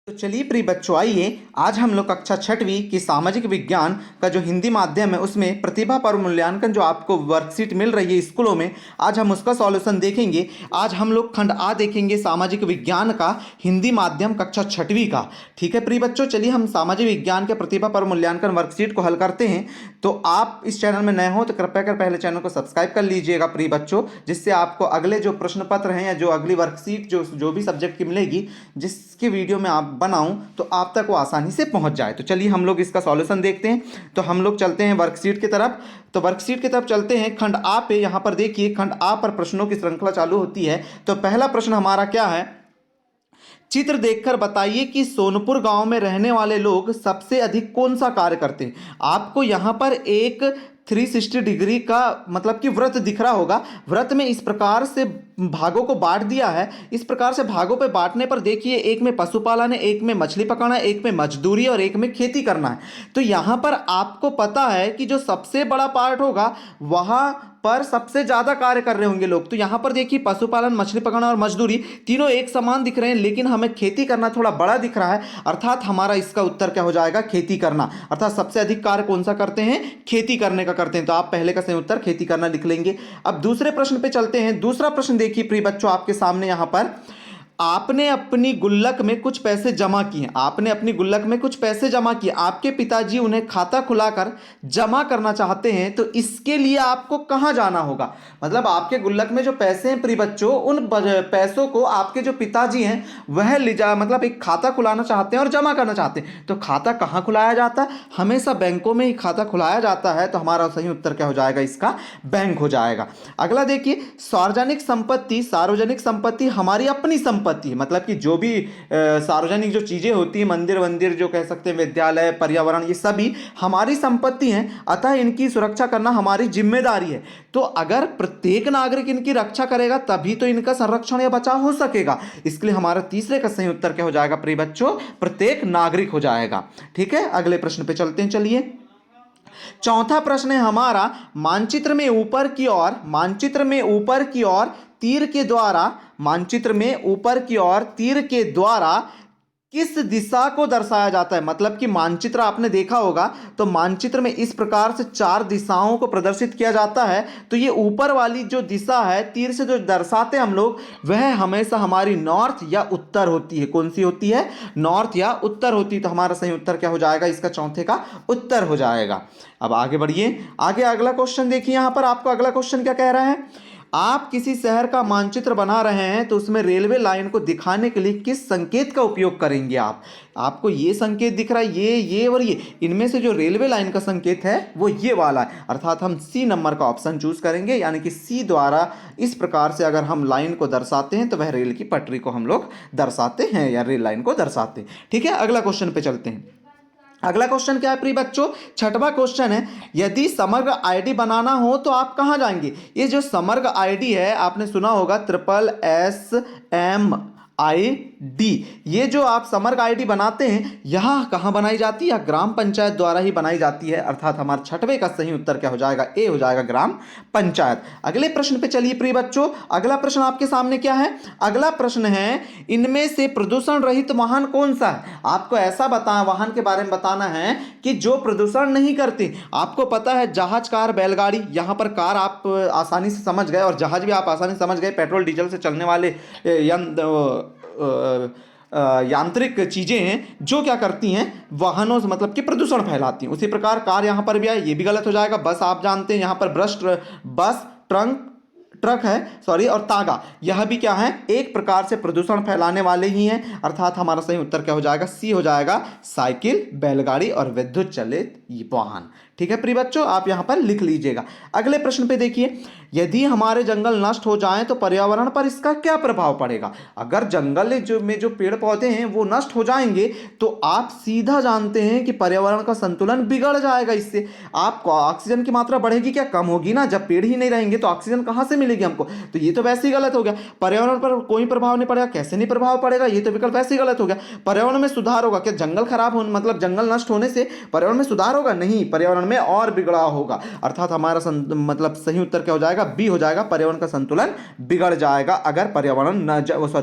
तो चलिए प्रिय बच्चों, आइए आज हम लोग कक्षा छठवीं की सामाजिक विज्ञान का जो हिंदी माध्यम है उसमें प्रतिभा पर मूल्यांकन जो आपको वर्कशीट मिल रही है स्कूलों में, आज हम उसका सॉल्यूशन देखेंगे। आज हम लोग खंड आ देखेंगे सामाजिक विज्ञान का हिंदी माध्यम कक्षा छठवीं का। ठीक है प्रिय बच्चों, चलिए हम सामाजिक विज्ञान के प्रतिभा पर मूल्यांकन वर्कशीट को हल करते हैं। तो आप इस चैनल में नए हो तो कृपया कर पहले चैनल को सब्सक्राइब कर लीजिएगा प्रिय बच्चों, जिससे आपको अगले जो प्रश्न पत्र हैं या जो अगली वर्कशीट जो भी सब्जेक्ट की मिलेगी, जिसकी वीडियो में आप बनाऊं तो आप तक वो आसानी से पहुंच जाए। तो चलिए हम लोग इसका सॉल्यूशन देखते हैं। तो हम लोग चलते हैं वर्कशीट की तरफ। तो वर्कशीट की तरफ चलते हैं। खंड आ पे यहाँ पर देखिए, खंड आ पर प्रश्नों की श्रृंखला चालू होती है। तो पहला प्रश्न हमारा क्या है, चित्र देखकर बताइए कि सोनपुर गांव में रहने वाले लोग सबसे अधिक कौन सा कार्य करते हैं। आपको यहां पर एक 360 डिग्री का मतलब कि वृत्त दिख रहा होगा। वृत्त में इस प्रकार से भागों को बांट दिया है। इस प्रकार से भागों पे बांटने पर देखिए, एक में पशुपालन है, एक में मछली पकड़ना है, एक में मजदूरी और एक में खेती करना है। तो यहां पर आपको पता है कि जो सबसे बड़ा पार्ट होगा वहां पर सबसे ज्यादा कार्य कर रहे होंगे लोग। तो यहां पर देखिए, पशुपालन, मछली पकड़ना और मजदूरी तीनों एक समान दिख रहे हैं, लेकिन हमें खेती करना थोड़ा बड़ा दिख रहा है। अर्थात हमारा इसका उत्तर क्या हो जाएगा, खेती करना। अर्थात सबसे अधिक कार्य कौन सा करते हैं, खेती करने का करते हैं। तो आप पहले का सही उत्तर खेती करना लिख लेंगे। अब दूसरे प्रश्न पे चलते हैं। दूसरा प्रश्न देखिए प्रिय बच्चों, आपके सामने यहां पर आपने अपनी गुल्लक में कुछ पैसे जमा किए। आपने अपनी गुल्लक में कुछ पैसे जमा किए। आपके पिताजी उन्हें खाता खुलाकर जमा करना चाहते हैं, तो इसके लिए आपको कहां जाना होगा। मतलब आपके गुल्लक में जो पैसे हैं प्रिय बच्चों, उन पैसों को आपके जो पिताजी हैं वह ले जा मतलब एक खाता खुलाना चाहते हैं और जमा करना चाहते हैं। तो खाता कहां खुलाया जाता है, हमेशा बैंकों में ही खाता खुलाया जाता है। तो हमारा सही उत्तर क्या हो जाएगा, इसका बैंक हो जाएगा। अगला देखिए, सार्वजनिक संपत्ति। सार्वजनिक संपत्ति हमारी अपनी संपत्ति है। मतलब कि जो भी सार्वजनिक जो चीजें होती है, मंदिर वंदिर जो कह सकते हैं, विद्यालय, पर्यावरण, ये सभी हमारी संपत्ति हैं। अतः इनकी सुरक्षा करना हमारी जिम्मेदारी है। तो अगर प्रत्येक नागरिक इनकी रक्षा करेगा तभी तो इनका संरक्षण या बचाव हो सकेगा। इसके लिए हमारा तीसरे का सही उत्तर क्या हो जाएगा प्रिय बच्चों, प्रत्येक नागरिक हो जाएगा। ठीक है, अगले प्रश्न पे चलते हैं। चलिए, चौथा प्रश्न है हमारा, मानचित्र में ऊपर की ओर, मानचित्र में ऊपर की ओर तीर के द्वारा, मानचित्र में ऊपर की ओर तीर के द्वारा किस दिशा को दर्शाया जाता है। मतलब कि मानचित्र आपने देखा होगा, तो मानचित्र में इस प्रकार से 4 दिशाओं को प्रदर्शित किया जाता है। तो ये ऊपर वाली जो दिशा है तीर से जो दर्शाते हैं हम लोग, वह हमेशा हमारी नॉर्थ या उत्तर होती है। कौन सी होती है, नॉर्थ या उत्तर होती है। तो हमारा सही उत्तर क्या हो जाएगा, इसका चौथे का उत्तर हो जाएगा। अब आगे बढ़िए, आगे अगला क्वेश्चन देखिए। यहां पर आपको अगला क्वेश्चन क्या कह रहा है, आप किसी शहर का मानचित्र बना रहे हैं, तो उसमें रेलवे लाइन को दिखाने के लिए किस संकेत का उपयोग करेंगे आप। आपको ये संकेत दिख रहा है, ये और ये, इनमें से जो रेलवे लाइन का संकेत है वो ये वाला है। अर्थात हम सी नंबर का ऑप्शन चूज करेंगे, यानी कि सी द्वारा इस प्रकार से अगर हम लाइन को दर्शाते हैं तो वह रेल की पटरी को हम लोग दर्शाते हैं या रेल लाइन को दर्शाते हैं। ठीक है, अगला क्वेश्चन पे चलते हैं। अगला क्वेश्चन क्या है प्रिय बच्चों, छठवां क्वेश्चन है, यदि समग्र आईडी बनाना हो तो आप कहां जाएंगे। ये जो समग्र आईडी है आपने सुना होगा, SSMID। ये जो आप समग्र आईडी बनाते हैं, यह कहां बनाई जाती है, यह ग्राम पंचायत द्वारा ही बनाई जाती है। अर्थात हमारे छठवें का सही उत्तर क्या हो जाएगा, ए हो जाएगा, ग्राम पंचायत। अगले प्रश्न पे चलिए प्रिय बच्चों। अगला प्रश्न आपके सामने क्या है, अगला प्रश्न है, इनमें से प्रदूषण रहित वाहन कौन सा है। आपको ऐसा वाहन के बारे में बताना है कि जो प्रदूषण नहीं करते। आपको पता है जहाज, कार, बैलगाड़ी। यहां पर कार आप आसानी से समझ गए और जहाज भी आप आसानी से समझ गए, पेट्रोल डीजल से चलने वाले यांत्रिक चीजें हैं जो क्या करती हैं, वाहनों से मतलब कि प्रदूषण फैलाती हैं। उसी प्रकार कार यहां पर भी है, ये भी गलत हो जाएगा। बस आप जानते हैं, यहां पर बस ट्रक है, सॉरी, और तागा, यह भी क्या है, एक प्रकार से प्रदूषण फैलाने वाले ही हैं। अर्थात हमारा सही उत्तर क्या हो जाएगा, सी हो जाएगा, साइकिल, बैलगाड़ी और विद्युत चालित वाहन। ठीक है प्रिय बच्चों, आप यहां पर लिख लीजिएगा। अगले प्रश्न पे देखिए, यदि हमारे जंगल नष्ट हो जाएं तो पर्यावरण पर इसका क्या प्रभाव पड़ेगा। अगर जंगल में जो पेड़ पौधे हैं वो नष्ट हो जाएंगे तो आप सीधा जानते हैं कि पर्यावरण का संतुलन बिगड़ जाएगा। इससे आपको ऑक्सीजन की मात्रा बढ़ेगी क्या, कम होगी ना। जब पेड़ ही नहीं रहेंगे तो ऑक्सीजन कहां से मिलेगी हमको। तो ये तो वैसे ही गलत हो गया। पर्यावरण पर कोई प्रभाव नहीं पड़ेगा, कैसे नहीं प्रभाव पड़ेगा, ये तो विकल्प वैसे ही गलत हो गया। पर्यावरण में सुधार होगा क्या, जंगल खराब होने मतलब जंगल नष्ट होने से पर्यावरण में सुधार होगा, नहीं, पर्यावरण पर्यावरण में और बिगड़ा होगा। अर्थात हमारा मतलब सही उत्तर क्या हो जाएगा, बी हो जाएगा, पर्यावरण का संतुलन बिगड़ जाएगा अगर पर्यावरण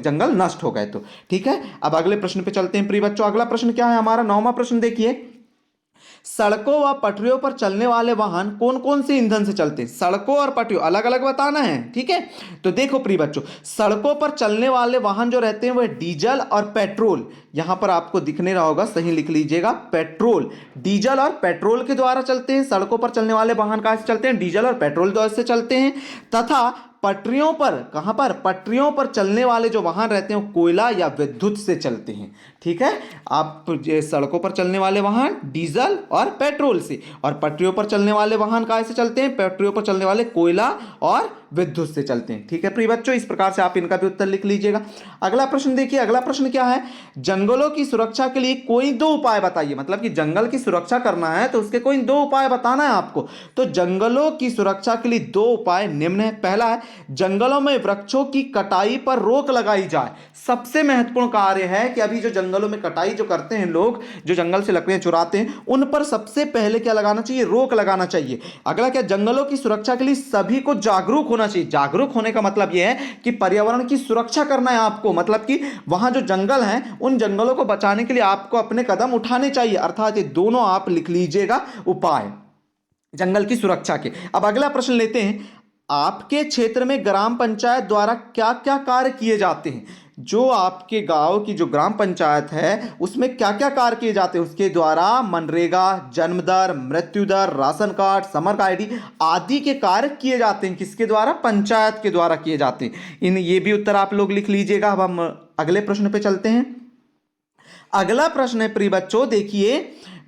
जंगल नष्ट हो गए तो। ठीक है, अब अगले प्रश्न पे चलते हैं प्रिय बच्चों। अगला प्रश्न क्या है हमारा, 9वां प्रश्न देखिए, सड़कों व पटरियों पर चलने वाले वाहन कौन कौन से ईंधन से चलते हैं। सड़कों और पटरियों अलग अलग बताना है, ठीक है। तो देखो प्रिय बच्चों, सड़कों पर चलने वाले वाहन जो रहते हैं वह डीजल और पेट्रोल, यहां पर आपको दिखने रहा होगा, सही लिख लीजिएगा, पेट्रोल, डीजल और पेट्रोल के द्वारा चलते हैं। सड़कों पर चलने वाले वाहन कहां से चलते हैं, डीजल और पेट्रोल द्वारा से चलते हैं। तथा पटरियों पर, कहां पर, पटरियों पर चलने वाले जो वाहन रहते हैं वो कोयला या विद्युत से चलते हैं। ठीक है, आप सड़कों पर चलने वाले वाहन डीजल और पेट्रोल से, और पटरियों पर चलने वाले वाहन कहां से चलते हैं, पटरियों पर चलने वाले कोयला और विद्युत से चलते हैं। ठीक है प्रिय बच्चों, इस प्रकार से आप इनका भी उत्तर लिख लीजिएगा। अगला प्रश्न देखिए, अगला प्रश्न क्या है, जंगलों की सुरक्षा के लिए कोई दो उपाय बताइए। मतलब कि जंगल की सुरक्षा करना है तो उसके कोई दो उपाय बताना है आपको। तो जंगलों की सुरक्षा के लिए दो उपाय निम्न है। पहला है, जंगलों में वृक्षों की कटाई पर रोक लगाई जाए। सबसे महत्वपूर्ण कार्य है कि अभी जो जंगलों में कटाई जो करते हैं लोग, जो जंगल से लकड़ियां चुराते हैं, उन पर सबसे पहले क्या लगाना चाहिए, रोक लगाना चाहिए। अगला क्या, जंगलों की सुरक्षा के लिए सभी को जागरूक होना चाहिए। जागरूक होने का मतलब यह है कि पर्यावरण की सुरक्षा करना है आपको, मतलब कि वहां जो जंगल हैं उन जंगलों को बचाने के लिए आपको अपने कदम उठाने चाहिए। अर्थात ये दोनों आप लिख लीजिएगा उपाय जंगल की सुरक्षा के। अब अगला प्रश्न लेते हैं, आपके क्षेत्र में ग्राम पंचायत द्वारा क्या क्या कार्य किए जाते हैं। जो आपके गांव की जो ग्राम पंचायत है उसमें क्या क्या कार्य किए जाते हैं उसके द्वारा, मनरेगा, जन्म दर, मृत्यु दर, राशन कार्ड, समग्र आईडी आदि के कार्य किए जाते हैं। किसके द्वारा, पंचायत के द्वारा किए जाते हैं। इन ये भी उत्तर आप लोग लिख लीजिएगा। अब हम अगले प्रश्न पे चलते हैं। अगला प्रश्न है प्रिय बच्चों, देखिए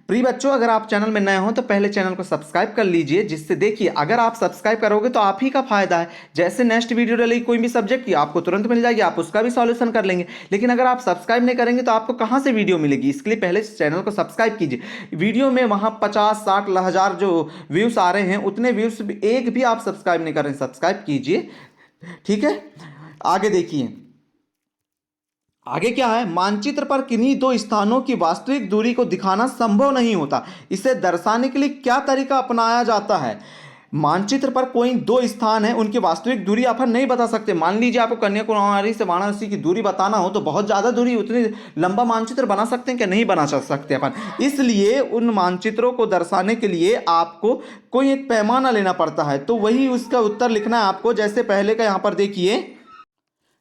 प्रिय बच्चों, अगर आप चैनल में नए हो तो पहले चैनल को सब्सक्राइब कर लीजिए, जिससे देखिए अगर आप सब्सक्राइब करोगे तो आप ही का फायदा है। जैसे नेक्स्ट वीडियो डलेगी कोई भी सब्जेक्ट की आपको तुरंत मिल जाएगी, आप उसका भी सॉल्यूशन कर लेंगे। लेकिन अगर आप सब्सक्राइब नहीं करेंगे तो आपको कहां से वीडियो मिलेगी। इसके लिए पहले चैनल को सब्सक्राइब कीजिए। वीडियो में वहां 50-60 हजार जो व्यूज आ रहे हैं, उतने व्यूज एक भी आप सब्सक्राइब नहीं कर रहे हैं, सब्सक्राइब कीजिए। ठीक है, आगे देखिए, आगे क्या है, मानचित्र पर किन्हीं दो स्थानों की वास्तविक दूरी को दिखाना संभव नहीं होता। इसे दर्शाने के लिए क्या तरीका अपनाया जाता है। मानचित्र पर कोई दो स्थान है, उनकी वास्तविक दूरी आप नहीं बता सकते। मान लीजिए आपको कन्याकुमारी से वाराणसी की दूरी बताना हो तो बहुत ज़्यादा दूरी, उतनी लंबा मानचित्र बना सकते हैं क्या, नहीं बना सकते अपन। इसलिए उन मानचित्रों को दर्शाने के लिए आपको कोई एक पैमाना लेना पड़ता है। तो वही उसका उत्तर लिखना है आपको। जैसे पहले का यहाँ पर देखिए,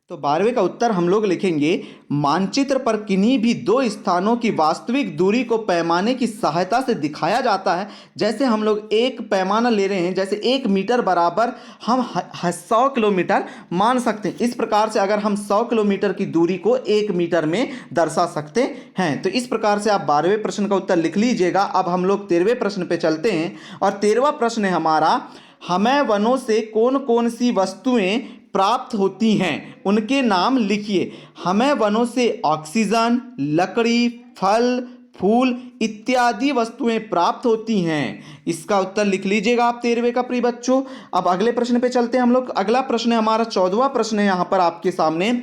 तो 12वें का उत्तर हम लोग लिखेंगे, मानचित्र पर किन्हीं भी दो स्थानों की वास्तविक दूरी को पैमाने की सहायता से दिखाया जाता है। जैसे हम लोग एक पैमाना ले रहे हैं, जैसे 1 मीटर बराबर हम 100 किलोमीटर मान सकते हैं। इस प्रकार से अगर हम 100 किलोमीटर की दूरी को 1 मीटर में दर्शा सकते हैं। तो इस प्रकार से आप 12वें प्रश्न का उत्तर लिख लीजिएगा। अब हम लोग 13वें प्रश्न पे चलते हैं, और 13वां प्रश्न है हमारा, हमें वनों से कौन कौन सी वस्तुएं प्राप्त होती हैं, उनके नाम लिखिए। हमें वनों से ऑक्सीजन, लकड़ी, फल, फूल इत्यादि वस्तुएं प्राप्त होती हैं। इसका उत्तर लिख लीजिएगा आप 13वें का प्रिय बच्चों। अब अगले प्रश्न पे चलते हैं हम लोग। अगला प्रश्न है हमारा 14वां प्रश्न है यहाँ पर आपके सामने,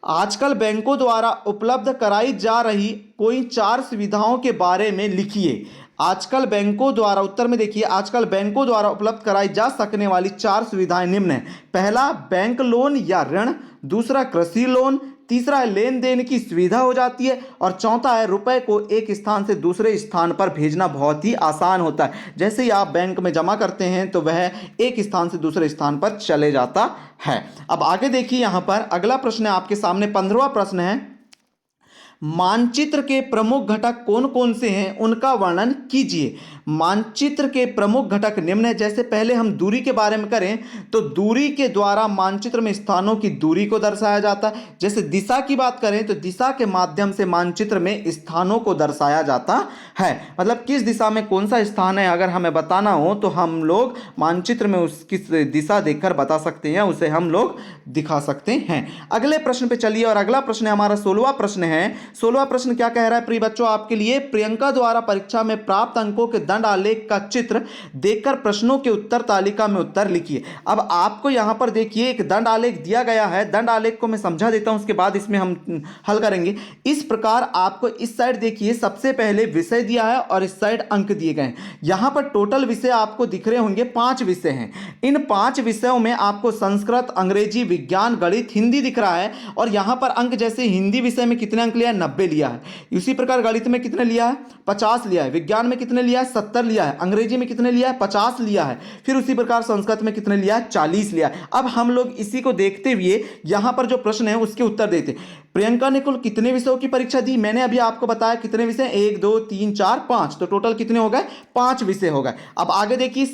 आजकल बैंकों द्वारा उपलब्ध कराई जा रही कोई 4 सुविधाओं के बारे में लिखिए। आजकल बैंकों द्वारा, उत्तर में देखिए, आजकल बैंकों द्वारा उपलब्ध कराई जा सकने वाली 4 सुविधाएं निम्न हैं। पहला, बैंक लोन या ऋण। दूसरा, कृषि लोन। तीसरा है, लेन देन की सुविधा हो जाती है। और चौथा है, रुपए को एक स्थान से दूसरे स्थान पर भेजना बहुत ही आसान होता है। जैसे ही आप बैंक में जमा करते हैं तो वह एक स्थान से दूसरे स्थान पर चले जाता है। अब आगे देखिए, यहाँ पर अगला प्रश्न है आपके सामने, 15वां प्रश्न है, मानचित्र के प्रमुख घटक कौन कौन से हैं, उनका वर्णन कीजिए। मानचित्र के प्रमुख घटक निम्न है। जैसे पहले हम दूरी के बारे में करें तो दूरी के द्वारा मानचित्र में स्थानों की दूरी को दर्शाया जाता है। जैसे दिशा की बात करें तो दिशा के माध्यम से मानचित्र में स्थानों को दर्शाया जाता है। मतलब किस दिशा में कौन सा स्थान है अगर हमें बताना हो तो हम लोग मानचित्र में उसकी दिशा देखकर बता सकते हैं, उसे हम लोग दिखा सकते हैं। अगले प्रश्न पे चलिए, और अगला प्रश्न है हमारा 16वां प्रश्न है, 16वां प्रश्न क्या कह रहा है प्रिय बच्चों आपके लिए, प्रियंका द्वारा परीक्षा में प्राप्त अंकों के दंड आलेख का चित्र देखकर प्रश्नों के उत्तर तालिका में उत्तर लिखिए। अब आपको यहां पर देखिए एक दंड आलेख दिया गया है, दंड आलेख को मैं समझा देता हूं, उसके बाद इसमें हम हल करेंगे। इस प्रकार आपको इस साइड देखिए सबसे पहले विषय दिया है और इस साइड अंक दिए गए हैं। यहां पर टोटल विषय आपको दिख रहे होंगे 5 विषय हैं। इन 5 विषयों में आपको संस्कृत, अंग्रेजी, विज्ञान, गणित, हिंदी दिख रहा है और यहां पर अंक जैसे हिंदी विषय में कितने अंक लिया है, 90 लिया है। इसी प्रकार गणित में कितने लिया है, 50 लिया है। विज्ञान में कितने लिया है, 70 लिया है। अंग्रेजी में कितने लिया है, 50 लिया है। फिर उसी प्रकार संस्कृत में कितने लिया है, 40 लिया है। अब हम लोग इसी को देखते हुए यहां पर जो प्रश्न है उसके उत्तर देते। प्रियंका ने कुल कितने विषयों की परीक्षा दी, मैंने अभी आपको बताया कितने विषय, 1 2 3 4 5, तो टोटल कितने हो गए, 5 विषय हो गए। अब आगे देखिए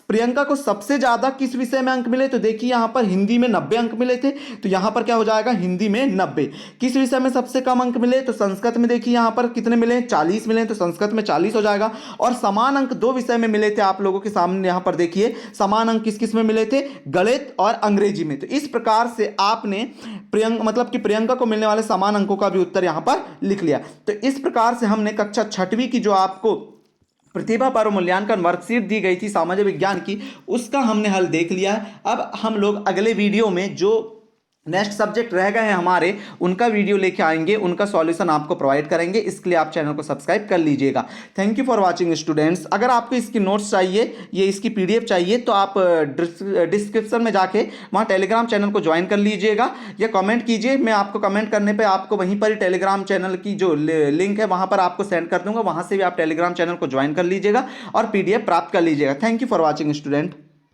प्रियंका को सबसे ज्यादा किस विषय में अंक मिले, तो देखिए यहां पर हिंदी में 90 अंक मिले थे, तो यहां पर क्या हो जाएगा, हिंदी में 90। किस विषय में सबसे कम अंक मिले, तो संस्कृत में देखिए यहां पर कितने मिले, 40 मिले, तो संस्कृत में 40 हो जाएगा। और समान अंक 2 विषय में मिले थे, आप लोगों के सामने यहां पर देखिए समान अंक किस किस में मिले थे, गणित और अंग्रेजी में। तो इस प्रकार से आपने प्रियंका को मिलने वाले समान अंकों का भी उत्तर यहां पर लिख लिया। तो इस प्रकार से हमने कक्षा 6वीं की जो आपको प्रतिभा पर्व मूल्यांकन वर्कशीट दी गई थी सामाजिक विज्ञान की, उसका हमने हल देख लिया है। अब हम लोग अगले वीडियो में जो नेक्स्ट सब्जेक्ट रह गए हैं हमारे, उनका वीडियो लेके आएंगे, उनका सॉल्यूशन आपको प्रोवाइड करेंगे। इसके लिए आप चैनल को सब्सक्राइब कर लीजिएगा। Thank you for watching students. अगर आपको इसकी नोट्स चाहिए, ये इसकी पीडीएफ चाहिए, तो आप डिस्क्रिप्शन में जाके वहाँ टेलीग्राम चैनल को ज्वाइन कर लीजिएगा या कमेंट कीजिए। मैं आपको कमेंट करने पर आपको वहीं पर ही टेलीग्राम चैनल की जो लिंक है वहाँ पर आपको सेंड कर दूंगा, वहाँ से भी आप टेलीग्राम चैनल को ज्वाइन कर लीजिएगा और पीडीएफ प्राप्त कर लीजिएगा। Thank you for watching student.